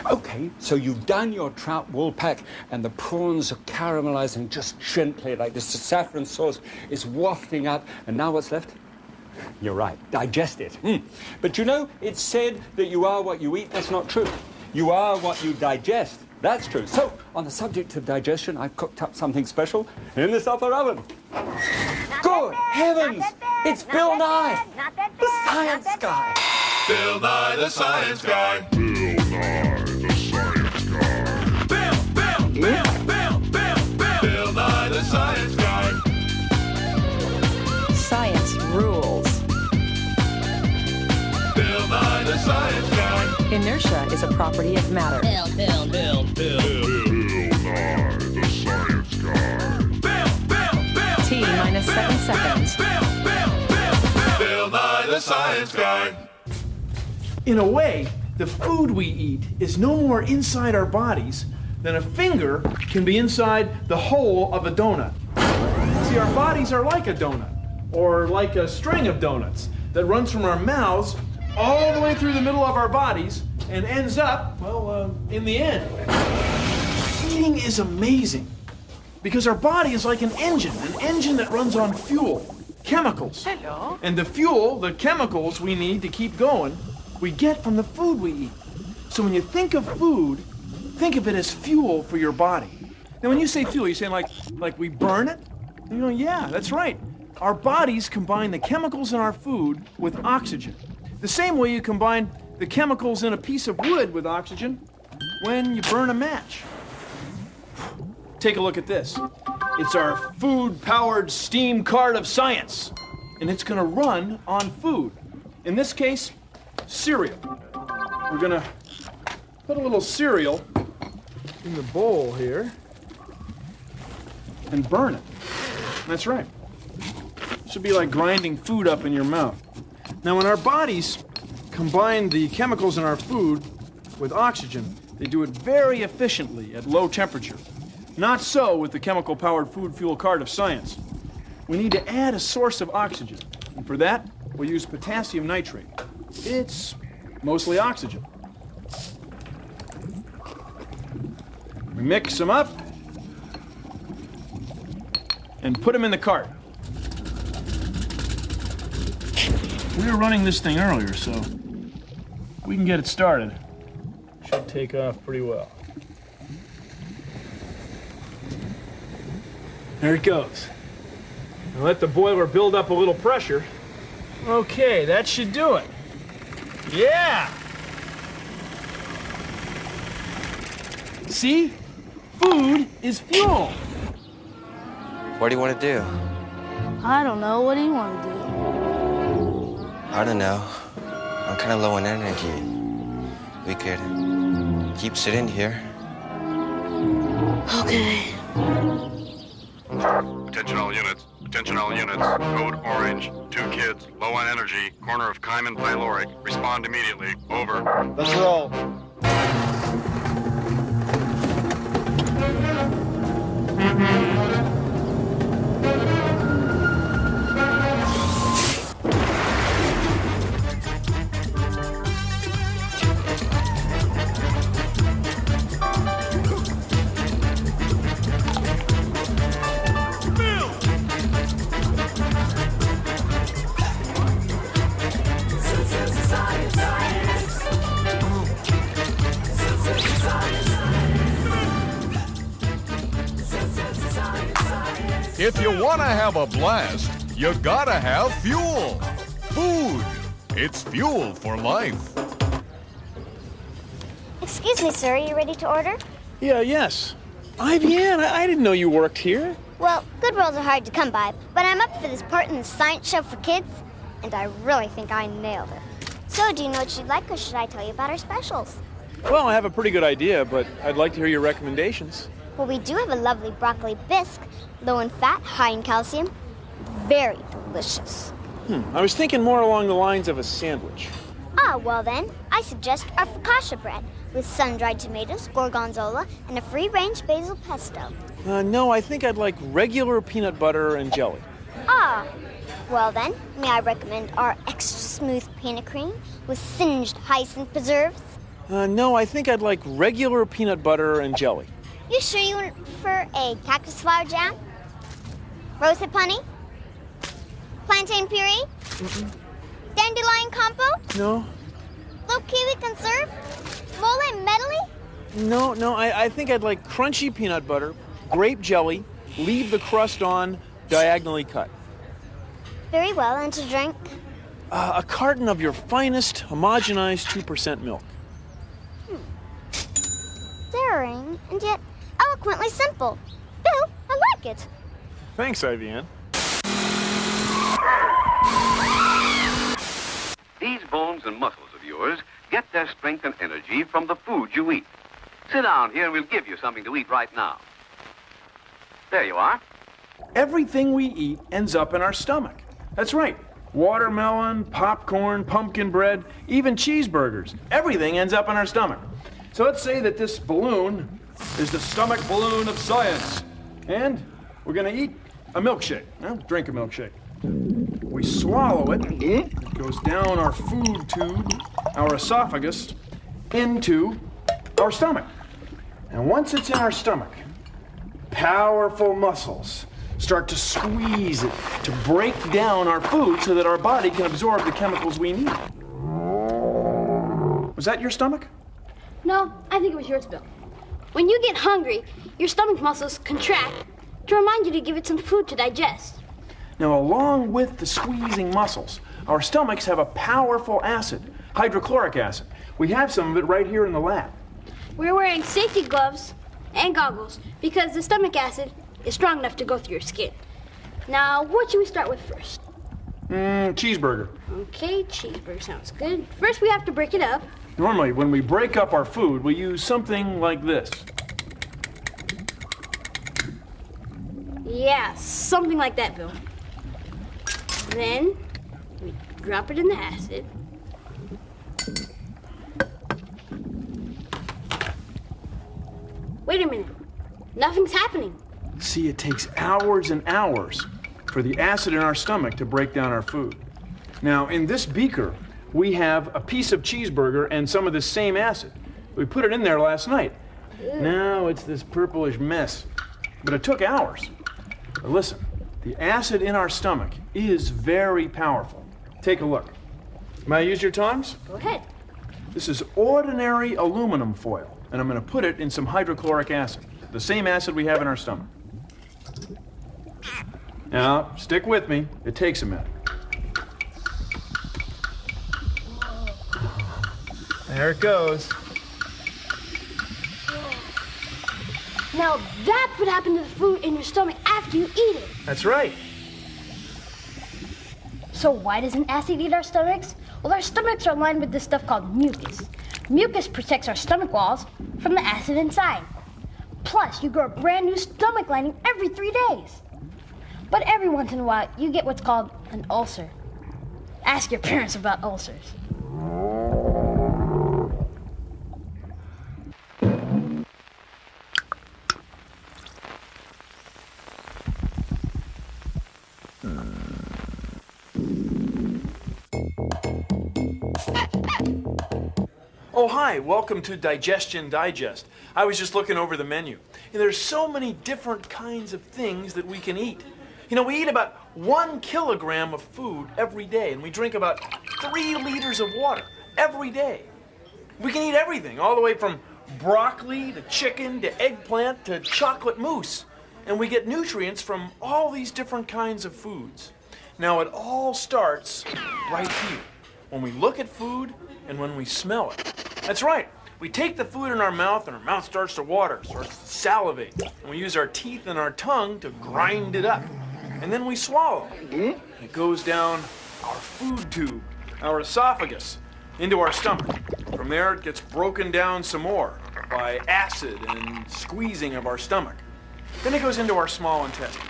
Okay, so you've done your trout wool pack, and the prawns are caramelizing just gently like this. The saffron sauce is wafting up, and now what's left? You're right, digest it. But you know, it's said that you are what you eat. That's not true. You are what you digest. That's true. So, on the subject of digestion, I've cooked up something special in this upper oven. Good heavens! It's Bill Nye, the science guy. Bill Nye, the science guy. Bill Nye, the science guy. Bill Nye, the science guy. Science rules. Bill Nye, the science guy. Inertia is a property of matter. Bill Nye, the science guy. T minus 7 seconds. Bill Nye, the science guy. In a way, the food we eat is no more inside our bodies than a finger can be inside the hole of a donut. See, our bodies are like a donut, or like a string of donuts that runs from our mouths all the way through the middle of our bodies and ends up, well, in the end. Eating is amazing because our body is like an engine that runs on fuel, chemicals. Hello. And the fuel, the chemicals we need to keep going, we get from the food we eat. So when you think of food, think of it as fuel for your body. Now when you say fuel, you're saying like we burn it? You know, yeah, that's right. Our bodies combine the chemicals in our food with oxygen. The same way you combine the chemicals in a piece of wood with oxygen when you burn a match. Take a look at this. It's our food-powered steam cart of science, and it's gonna run on food. In this case, cereal. We're gonna put a little cereal in the bowl here and burn it. That's right. Should be like grinding food up in your mouth. Now, when our bodies combine the chemicals in our food with oxygen, they do it very efficiently at low temperature. Not so with the chemical-powered food fuel cart of science. We need to add a source of oxygen, and for that, we'll use potassium nitrate. It's mostly oxygen. We mix them up and put them in the cart. We were running this thing earlier, so we can get it started. Should take off pretty well. There it goes. Now let the boiler build up a little pressure. Okay, that should do it. Yeah! See? Food is fuel. What do you want to do? I don't know. What do you want to do? I don't know. I'm kind of low on energy. We could keep sitting here. Okay. Attention all units. Attention all units. Code orange. 2 kids. Low on energy. Corner of Kyman Pyloric. Respond immediately. Over. Let's roll. If you want to have a blast, you gotta have fuel. Food. It's fuel for life. Excuse me, sir. Are you ready to order? Yes. Vivian, I didn't know you worked here. Well, good rolls are hard to come by, but I'm up for this part in the science show for kids, and I really think I nailed it. So, do you know what you'd like, or should I tell you about our specials? Well, I have a pretty good idea, but I'd like to hear your recommendations. Well, we do have a lovely broccoli bisque, low in fat, high in calcium, very delicious. I was thinking more along the lines of a sandwich. Ah, well then, I suggest our focaccia bread with sun-dried tomatoes, gorgonzola, and a free-range basil pesto. No, I think I'd like regular peanut butter and jelly. Ah, well then, may I recommend our extra smooth peanut cream with singed hyacinth preserves? No, I think I'd like regular peanut butter and jelly. You sure you wouldn't prefer a cactus flower jam? Rosehip honey? Plantain puree? Dandelion compote? No. Blue kiwi conserve? Mole medley? No, I think I'd like crunchy peanut butter, grape jelly, leave the crust on, diagonally cut. Very well, and to drink? A carton of your finest homogenized 2% milk. Daring, and yet eloquently simple. Bill, I like it. Thanks, Ivan. These bones and muscles of yours get their strength and energy from the food you eat. Sit down here and we'll give you something to eat right now. There you are. Everything we eat ends up in our stomach. That's right. Watermelon, popcorn, pumpkin bread, even cheeseburgers. Everything ends up in our stomach. So let's say that this balloon is the stomach balloon of science. And we're going to eat a milkshake. Well, drink a milkshake. We swallow it. It goes down our food tube, our esophagus, into our stomach. And once it's in our stomach, powerful muscles start to squeeze it to break down our food so that our body can absorb the chemicals we need. Was that your stomach? No, I think it was yours, Bill. When you get hungry, your stomach muscles contract to remind you to give it some food to digest. Now, along with the squeezing muscles, our stomachs have a powerful acid, hydrochloric acid. We have some of it right here in the lab. We're wearing safety gloves and goggles because the stomach acid is strong enough to go through your skin. Now, what should we start with first? Cheeseburger. Okay, cheeseburger sounds good. First, we have to break it up. Normally, when we break up our food, we use something like this. Yeah, something like that, Bill. Then, we drop it in the acid. Wait a minute. Nothing's happening. See, it takes hours and hours for the acid in our stomach to break down our food. Now, in this beaker, we have a piece of cheeseburger and some of the same acid. We put it in there last night. Now it's this purplish mess. But it took hours. But listen, the acid in our stomach is very powerful. Take a look. May I use your tongs? Go ahead. This is ordinary aluminum foil, and I'm going to put it in some hydrochloric acid, the same acid we have in our stomach. Now, stick with me. It takes a minute. There it goes. Now, that's what happened to the food in your stomach after you eat it. That's right. So why doesn't acid eat our stomachs? Well, our stomachs are lined with this stuff called mucus. Mucus protects our stomach walls from the acid inside. Plus, you grow a brand new stomach lining every 3 days. But every once in a while, you get what's called an ulcer. Ask your parents about ulcers. Oh, hi, welcome to Digestion Digest. I was just looking over the menu. And there's so many different kinds of things that we can eat. You know, we eat about 1 kilogram of food every day, and we drink about 3 liters of water every day. We can eat everything, all the way from broccoli to chicken to eggplant to chocolate mousse. And we get nutrients from all these different kinds of foods. Now, it all starts right here, when we look at food and when we smell it. That's right. We take the food in our mouth and our mouth starts to water, starts to salivate. And we use our teeth and our tongue to grind it up. And then we swallow. It goes down our food tube, our esophagus, into our stomach. From there, it gets broken down some more by acid and squeezing of our stomach. Then it goes into our small intestine.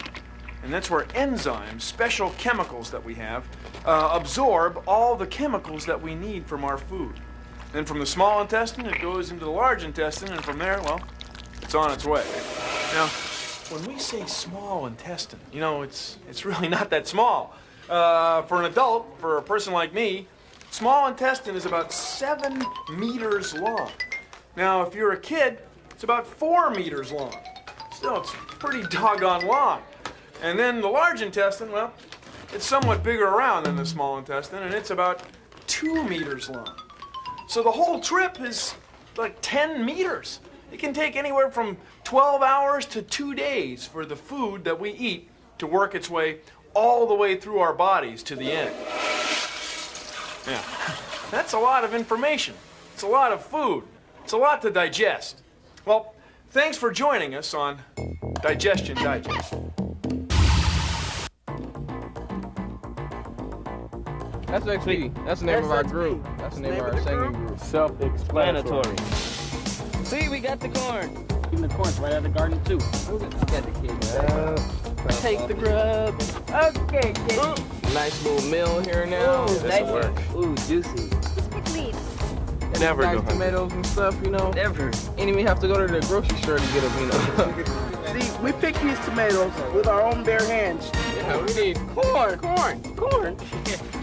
And that's where enzymes, special chemicals that we have, absorb all the chemicals that we need from our food. Then from the small intestine, it goes into the large intestine, and from there, well, it's on its way. Now, when we say small intestine, you know, it's really not that small. For an adult, for a person like me, Small intestine is about 7 meters long. Now, if you're a kid, it's about 4 meters long. Still, it's pretty doggone long. And then the large intestine, well, it's somewhat bigger around than the small intestine, and it's about 2 meters long. So the whole trip is like 10 meters. It can take anywhere from 12 hours to 2 days for the food that we eat to work its way all the way through our bodies to the end. Yeah, that's a lot of information. It's a lot of food. It's a lot to digest. Well, thanks for joining us on Digestion Digest. That's the name of our group. That's the name of our singing group. Self-explanatory. See, we got the corn. Even the corn's right out of the garden, too. Got the kids. Take the grub. Okay, kid. Nice little meal here now. This'll work. Ooh, juicy. Never nice tomatoes and stuff, you know. Never. Ain't even have to go to the grocery store to get them, you know. See, we pick these tomatoes with our own bare hands. Yeah, we need corn.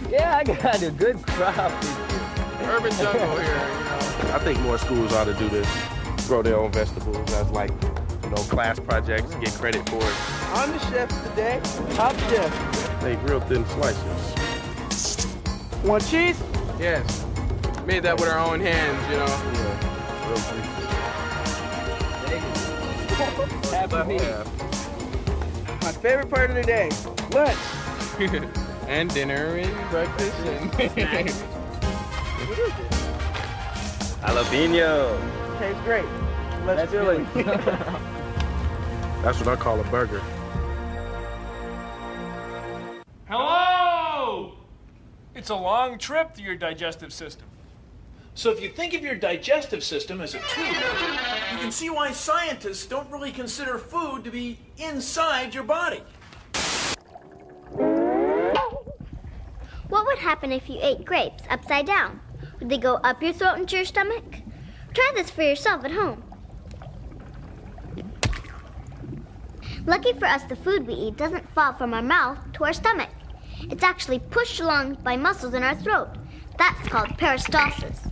Yeah, I got a good crop. Urban jungle here, you know. I think more schools ought to do this. Grow their own vegetables as like, you know, class projects, get credit for it. I'm the chef today. Top chef. Make real thin slices. Want cheese? Yes. Made that with our own hands, you know. Yeah, happy meal. My favorite part of the day, lunch. And dinner and breakfast and jalapeno. Tastes great. Let's do it. That's what I call a burger. Hello! It's a long trip to your digestive system. So if you think of your digestive system as a tube, you can see why scientists don't really consider food to be inside your body. What would happen if you ate grapes upside down? Would they go up your throat into your stomach? Try this for yourself at home. Lucky for us, the food we eat doesn't fall from our mouth to our stomach. It's actually pushed along by muscles in our throat. That's called peristalsis.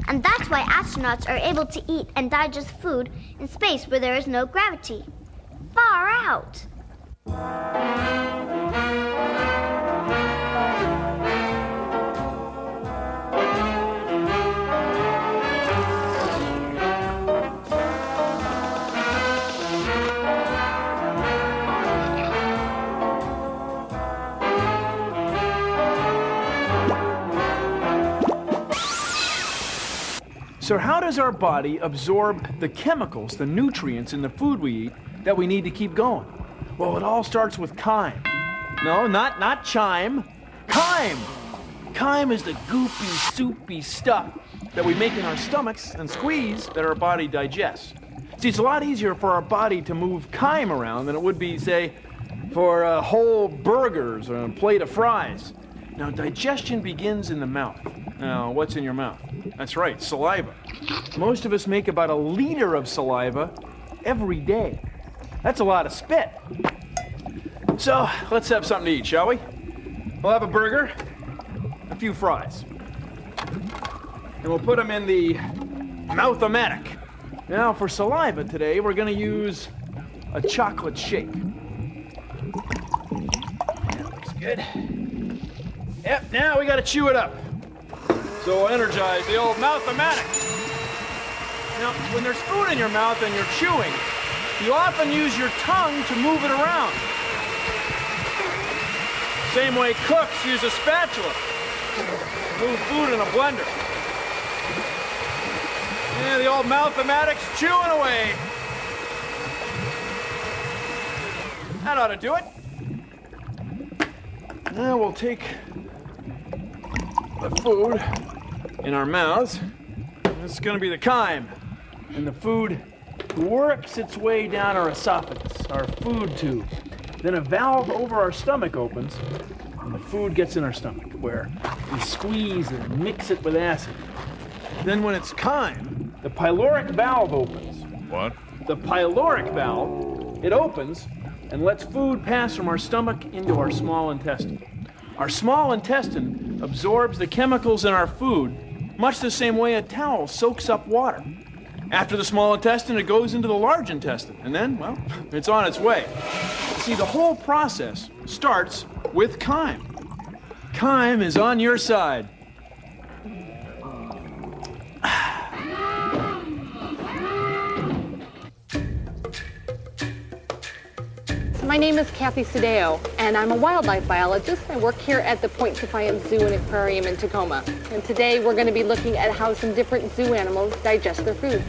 And that's why astronauts are able to eat and digest food in space where there is no gravity. Far out! So how does our body absorb the chemicals, the nutrients in the food we eat that we need to keep going? Well, it all starts with chyme. No, not chime. Chyme! Chyme is the goopy, soupy stuff that we make in our stomachs and squeeze that our body digests. See, it's a lot easier for our body to move chyme around than it would be, say, for whole burgers or a plate of fries. Now, digestion begins in the mouth. Now, what's in your mouth? That's right, saliva. Most of us make about 1 liter of saliva every day. That's a lot of spit. So, let's have something to eat, shall we? We'll have a burger, a few fries. And we'll put them in the mouth-o-matic. Now, for saliva today, we're going to use a chocolate shake. That looks good. Yep, now we got to chew it up. So we'll energize the old mouth-o-matic. Now, when there's food in your mouth and you're chewing, you often use your tongue to move it around. Same way cooks use a spatula to move food in a blender. Yeah, the old mouth-o-matic's chewing away. That ought to do it. Now we'll take the food in our mouths. This is going to be the chyme. And the food works its way down our esophagus, our food tube. Then a valve over our stomach opens, and the food gets in our stomach, where we squeeze and mix it with acid. Then when it's chyme, the pyloric valve opens. What? The pyloric valve, it opens and lets food pass from our stomach into our small intestine. Our small intestine absorbs the chemicals in our food, much the same way a towel soaks up water. After the small intestine, it goes into the large intestine, and then, well, it's on its way. See, the whole process starts with chyme. Chyme is on your side. My name is Kathy Sadeo, and I'm a wildlife biologist. I work here at the Point Defiance Zoo and Aquarium in Tacoma. And today we're going to be looking at how some different zoo animals digest their food.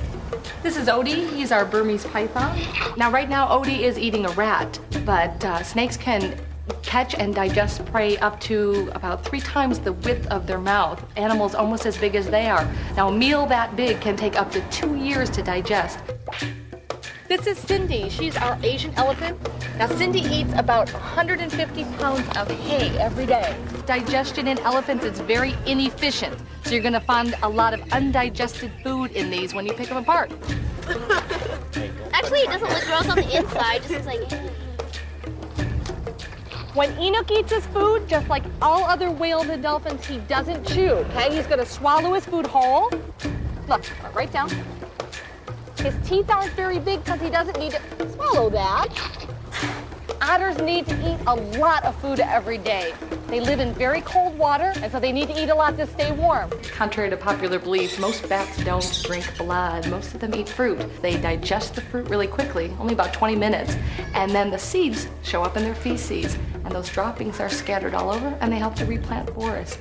This is Odie. He's our Burmese python. Now, right now, Odie is eating a rat, but snakes can catch and digest prey up to about 3 times the width of their mouth. Animals almost as big as they are. Now, a meal that big can take up to 2 years to digest. This is Cindy. She's our Asian elephant. Now, Cindy eats about 150 pounds of hay every day. Digestion in elephants is very inefficient, so you're going to find a lot of undigested food in these when you pick them apart. Actually, it doesn't look gross on the inside. It just looks like hay. When Enoch eats his food, just like all other whales and dolphins, he doesn't chew, okay? He's going to swallow his food whole. Look, right down. His teeth aren't very big because he doesn't need to swallow that. Otters need to eat a lot of food every day. They live in very cold water, and so they need to eat a lot to stay warm. Contrary to popular belief, most bats don't drink blood. Most of them eat fruit. They digest the fruit really quickly, only about 20 minutes, and then the seeds show up in their feces, and those droppings are scattered all over, and they help to replant forests.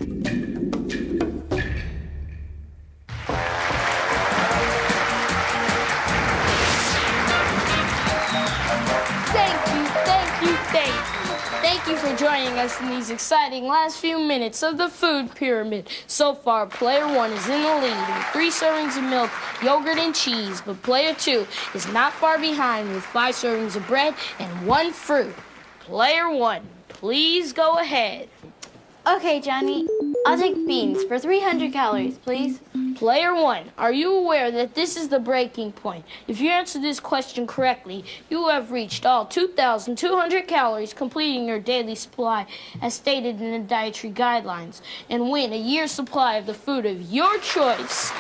Thank you for joining us in these exciting last few minutes of the food pyramid. So far, player 1 is in the lead with 3 servings of milk, yogurt, and cheese, but player 2 is not far behind with 5 servings of bread and 1 fruit. Player 1, please go ahead. Okay, Johnny. I'll take beans for 300 calories, please. Player 1, are you aware that this is the breaking point? If you answer this question correctly, you have reached all 2,200 calories, completing your daily supply as stated in the dietary guidelines, and win a year's supply of the food of your choice.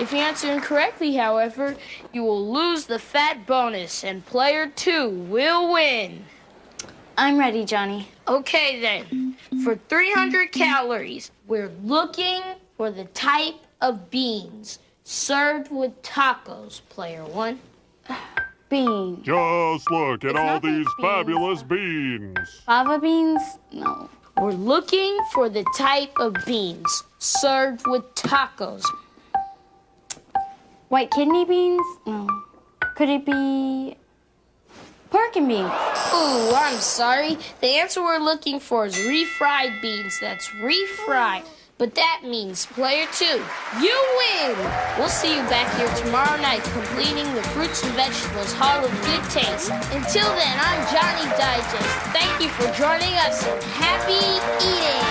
If you answer incorrectly, however, you will lose the fat bonus, and player 2 will win. I'm ready, Johnny. Okay, then. For 300 calories, we're looking for the type of beans served with tacos, player 1. Beans. Just look at all these fabulous beans. Fava beans? No. We're looking for the type of beans served with tacos. White kidney beans? No. Could it be pork and beans? Ooh, I'm sorry. The answer we're looking for is refried beans. That's refried. But that means player 2, you win! We'll see you back here tomorrow night completing the Fruits and Vegetables Hall of Good Taste. Until then, I'm Johnny Digest. Thank you for joining us and happy eating!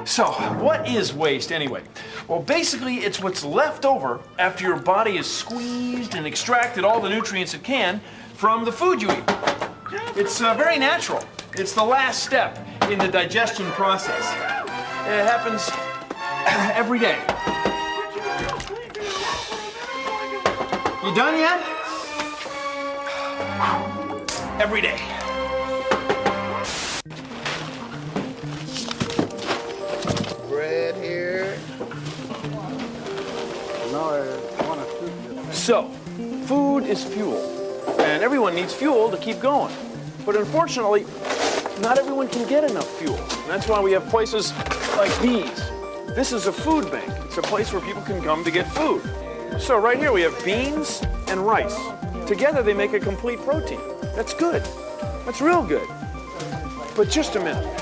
So, what is waste anyway? Well, basically, it's what's left over after your body has squeezed and extracted all the nutrients it can from the food you eat. It's very natural. It's the last step in the digestion process. It happens every day. You done yet? Every day. Bread here. So, food is fuel, and everyone needs fuel to keep going. But unfortunately, not everyone can get enough fuel. And that's why we have places like these. This is a food bank. It's a place where people can come to get food. So right here we have beans and rice. Together they make a complete protein. That's good. That's real good. But just a minute.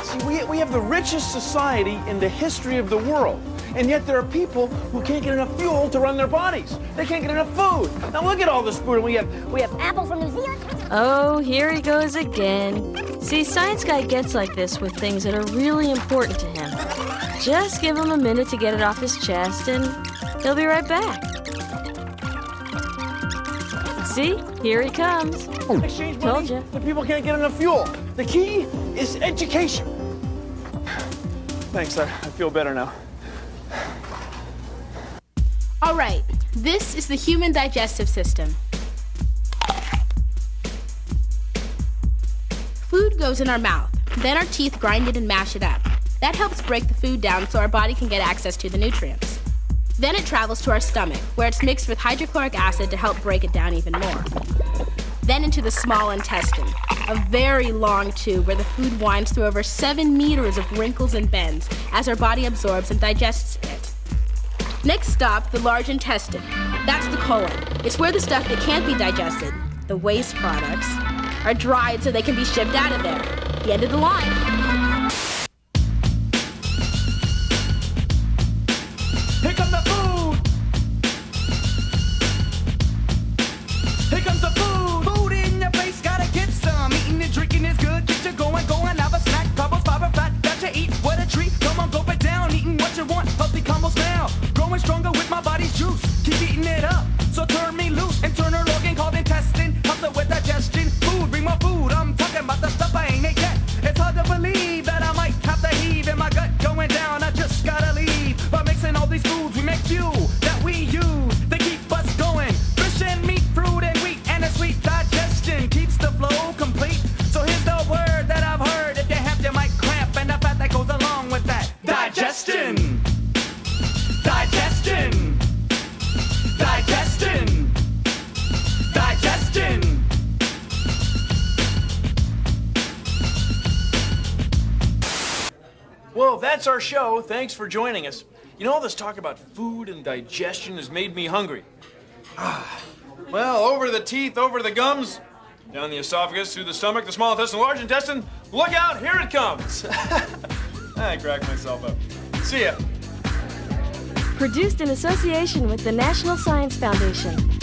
See, we have the richest society in the history of the world. And yet there are people who can't get enough fuel to run their bodies. They can't get enough food. Now look at all this food. We have apples from New Zealand. Oh, here he goes again. See, Science Guy gets like this with things that are really important to him. Just give him a minute to get it off his chest, and he'll be right back. See? Here he comes. Exchange Told money, ya. the people can't get enough fuel. The key is education. Thanks, I feel better now. All right, this is the human digestive system. Food goes in our mouth. Then our teeth grind it and mash it up. That helps break the food down so our body can get access to the nutrients. Then it travels to our stomach, where it's mixed with hydrochloric acid to help break it down even more. Then into the small intestine, a very long tube where the food winds through over 7 meters of wrinkles and bends as our body absorbs and digests it. Next stop, the large intestine. That's the colon. It's where the stuff that can't be digested, the waste products, are dried so they can be shipped out of there. The end of the line. Here comes the food! Here comes the food! Food in your face, gotta get some. Eating and drinking is good, get you going, have a snack. Carbs, fiber, fat, gotcha, eat what a treat. Come on, go it down, eating what you want. Healthy combos now. Growing stronger with my body's juice. Keep eating it up, so turn me loose. Internal organ called intestine. Helps it with digestion. Food, bring more food. I'm talking about the stuff I ain't ate yet. It's hard to believe that I might have to heave in my gut going down. I just gotta leave. By mixing all these foods, we make fuel that we use. They keep us going. Fish and meat, fruit and wheat, and a sweet digestion keeps the flow complete. So here's the word that I've heard. If you have, you might cramp, and the fat that goes along with that. Digestion. Digestion. Digestion. Digestion. Well, that's our show. Thanks for joining us. You know, all this talk about food and digestion has made me hungry. Well, over the teeth, over the gums, down the esophagus, through the stomach, the small intestine, large intestine. Look out, here it comes. I cracked myself up. See ya. Produced in association with the National Science Foundation.